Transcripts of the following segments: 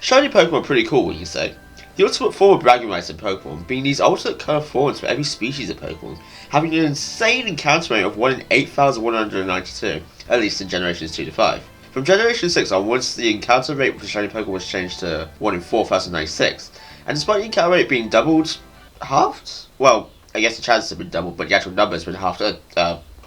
Shiny Pokemon are pretty cool, wouldn't you say? The ultimate form of bragging rights in Pokemon being these alternate colour forms for every species of Pokemon, having an insane encounter rate of 1 in 8,192, at least in Generations 2 to 5. From Generation 6 onwards, the encounter rate for Shiny Pokemon was changed to 1 in 4,096, and despite the encounter rate being halved? Well, I guess the chances have been doubled, but the actual number has been halved.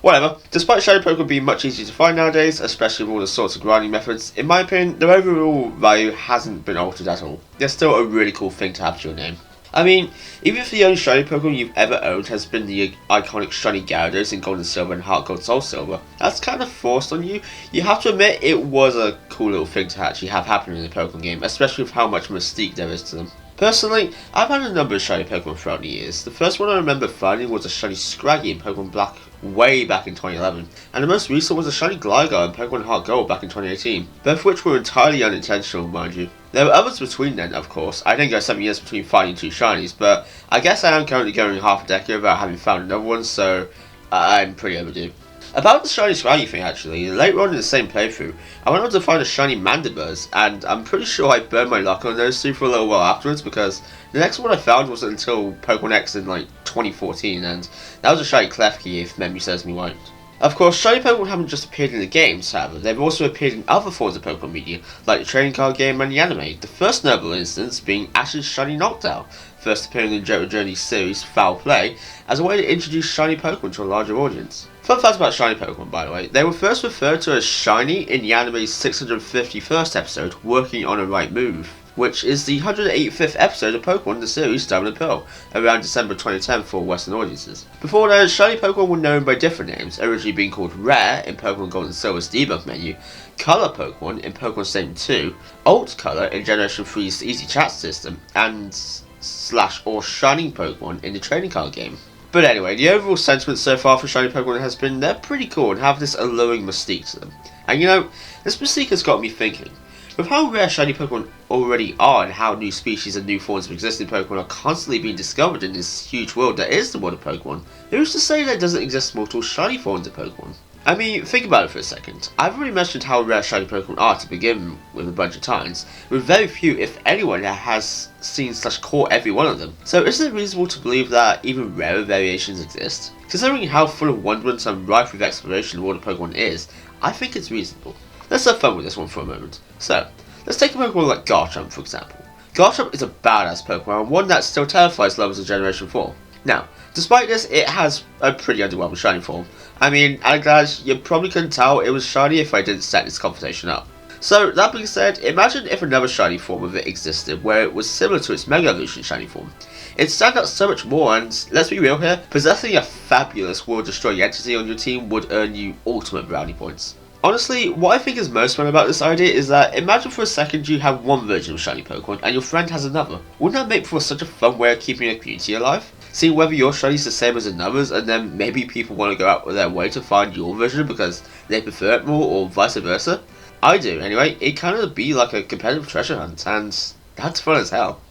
Whatever. Despite Shiny Pokemon being much easier to find nowadays, especially with all the sorts of grinding methods, in my opinion, their overall value hasn't been altered at all. They're still a really cool thing to have to your name. I mean, even if the only Shiny Pokemon you've ever owned has been the iconic Shiny Gyarados in Gold and Silver and Heart Gold Soul Silver, that's kind of forced on you. You have to admit it was a cool little thing to actually have happen in the Pokemon game, especially with how much mystique there is to them. Personally, I've had a number of Shiny Pokemon throughout the years. The first one I remember finding was a Shiny Scraggy in Pokemon Black way back in 2011, and the most recent was a Shiny Gligar in Pokemon Heart Gold back in 2018, both of which were entirely unintentional, mind you. There were others between then, of course. I didn't go 7 years between finding 2 Shinies, but I guess I am currently going half a decade without having found another one, so I'm pretty overdue. About the Shiny Scraggy thing actually, later on in the same playthrough, I went on to find a Shiny Mandibuzz, and I'm pretty sure I burned my luck on those 2 for a little while afterwards, because the next one I found wasn't until Pokemon X in like 2014, and that was a Shiny Klefki if memory serves me right. Of course, Shiny Pokemon haven't just appeared in the games, however, they've also appeared in other forms of Pokemon media, like the trading card game and the anime, the first notable instance being Ash's Shiny Noctowl, first appearing in the Johto Journey series Foul Play, as a way to introduce Shiny Pokemon to a larger audience. Fun fact about Shiny Pokemon, by the way, they were first referred to as Shiny in the anime's 651st episode, Working on a Right Move, which is the 185th episode of Pokemon in the series Diamond and Pearl, around December 2010 for Western audiences. Before that, Shiny Pokemon were known by different names, originally being called Rare in Pokemon Gold and Silver's debug menu, Color Pokemon in Pokemon Stadium 2, Alt Color in Generation 3's Easy Chat system, and / or Shining Pokemon in the trading card game. But anyway, the overall sentiment so far for Shiny Pokemon has been they're pretty cool and have this alluring mystique to them. And you know, this mystique has got me thinking. With how rare Shiny Pokemon already are and how new species and new forms of existing Pokemon are constantly being discovered in this huge world that is the world of Pokemon, who's to say there doesn't exist multiple Shiny forms of Pokemon? I mean, think about it for a second. I've already mentioned how rare Shiny Pokemon are to begin with a bunch of times, with very few, if anyone, that has seen / caught every one of them. So isn't it reasonable to believe that even rarer variations exist? Considering how full of wonderment and rife with exploration the world of Pokemon is, I think it's reasonable. Let's have fun with this one for a moment. So, let's take a Pokemon like Garchomp for example. Garchomp is a badass Pokemon and one that still terrifies lovers of Generation 4. Now, despite this, it has a pretty underwhelming shiny form. I mean, I'm glad you probably couldn't tell it was shiny if I didn't set this conversation up. So, that being said, imagine if another shiny form of it existed where it was similar to its Mega Evolution shiny form. It'd stand out so much more, and let's be real here, possessing a fabulous world-destroying entity on your team would earn you ultimate brownie points. Honestly, what I think is most fun about this idea is that imagine for a second you have one version of shiny Pokemon and your friend has another. Wouldn't that make for such a fun way of keeping a community alive? Seeing whether your shiny is the same as another's, and then maybe people want to go out of their way to find your version because they prefer it more, or vice versa. I do anyway. It kind of be like a competitive treasure hunt, and that's fun as hell.